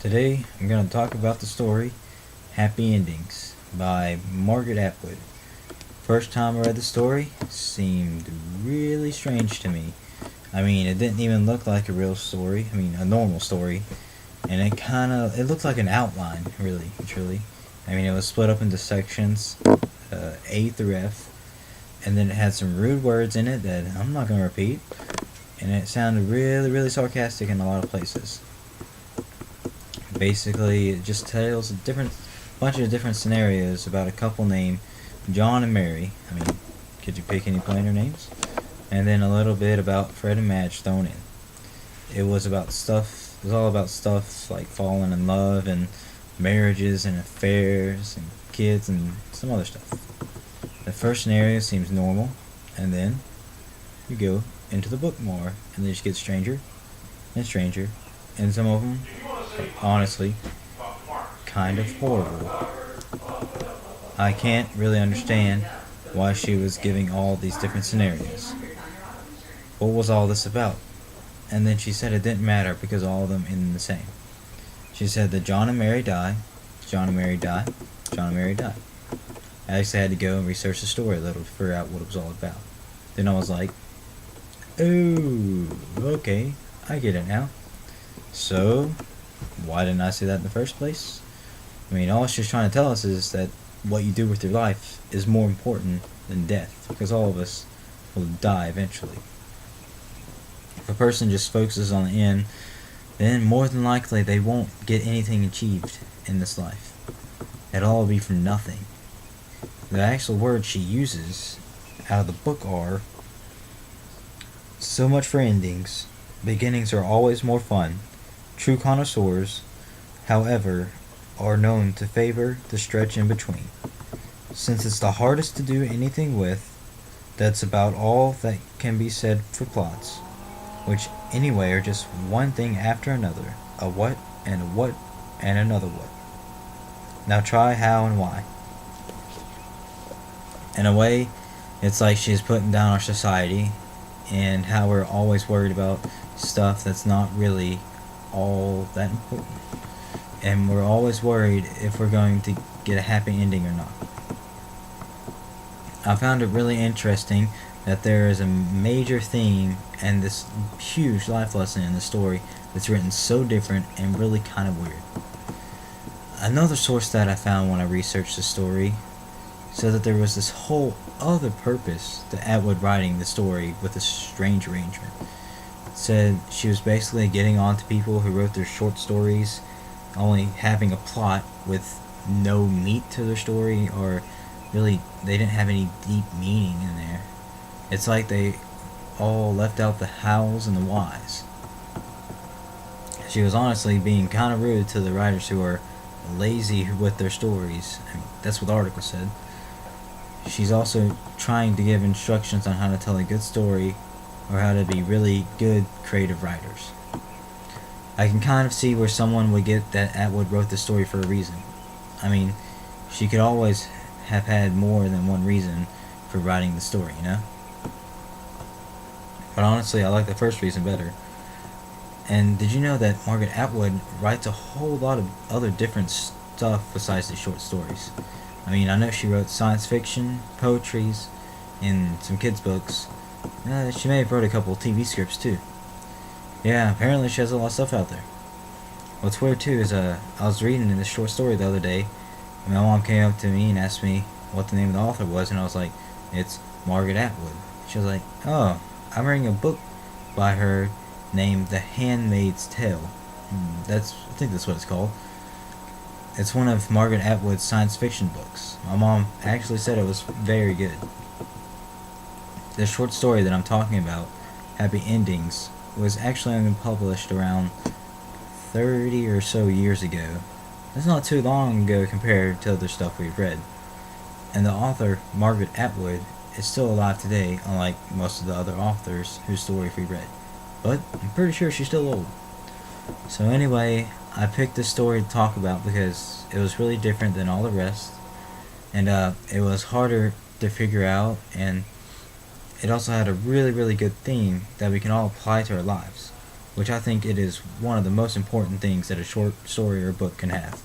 Today I'm going to talk about the story Happy Endings by Margaret Atwood. First time I read the story, seemed really strange to me. I mean, it didn't even look like a real story, a normal story, and it looked like an outline, really, truly. I mean, it was split up into sections, A through F, and then it had some rude words in it that I'm not going to repeat, and it sounded really, really sarcastic in a lot of places. Basically, it just tells a bunch of different scenarios about a couple named John and Mary. I mean, could you pick any plainer names? And then a little bit about Fred and Madge thrown in. It was about stuff. It was all about stuff like falling in love and marriages and affairs and kids and some other stuff. The first scenario seems normal, and then you go into the book more, and they just get stranger and stranger, and some of them are honestly kind of horrible. I can't really understand why she was giving all these different scenarios. What was all this about? And then she said it didn't matter because all of them ended the same. She said that John and Mary die, John and Mary die, John and Mary die. I actually had to go and research the story a little to figure out what it was all about. Then I was like, oh, okay, I get it now. So, why didn't I see that in the first place? I mean, all she's trying to tell us is that what you do with your life is more important than death, because all of us will die eventually. If a person just focuses on the end, then more than likely they won't get anything achieved in this life. It'll all be for nothing. The actual words she uses out of the book are, so much for endings. Beginnings are always more fun. True connoisseurs, however, are known to favor the stretch in between. Since it's the hardest to do anything with, that's about all that can be said for plots, which anyway are just one thing after another, a what and a what and another what. Now try how and why. In a way, it's like she's putting down our society and how we're always worried about stuff that's not really all that important. And we're always worried if we're going to get a happy ending or not. I found it really interesting that there is a major theme and this huge life lesson in the story that's written so different and really kind of weird. Another source that I found when I researched the story said that there was this whole other purpose to Atwood writing the story with a strange arrangement. It said she was basically getting on to people who wrote their short stories only having a plot with no meat to their story, or really they didn't have any deep meaning in there. It's like they all left out the hows and the whys. She was honestly being kind of rude to the writers who are lazy with their stories. I mean, that's what the article said. She's also trying to give instructions on how to tell a good story or how to be really good creative writers. I can kind of see where someone would get that Atwood wrote the story for a reason. I mean, she could always have had more than one reason for writing the story, you know? But honestly, I like the first reason better. And did you know that Margaret Atwood writes a whole lot of other different stuff besides the short stories? I mean, I know she wrote science fiction, poetries, and some kids' books. She may have wrote a couple of TV scripts too. Yeah, apparently she has a lot of stuff out there. What's weird too is I was reading in this short story the other day, and my mom came up to me and asked me what the name of the author was, and I was like, it's Margaret Atwood. She was like, oh, I'm reading a book by her named The Handmaid's Tale. I think that's what it's called. It's one of Margaret Atwood's science fiction books. My mom actually said it was very good. The short story that I'm talking about, Happy Endings, was actually only published around 30 or so years ago. That's not too long ago compared to other stuff we've read. And the author, Margaret Atwood, is still alive today, unlike most of the other authors whose stories we read. But I'm pretty sure she's still old. So anyway, I picked this story to talk about because it was really different than all the rest, and it was harder to figure out, and it also had a really, really good theme that we can all apply to our lives. which I think it is one of the most important things that a short story or book can have.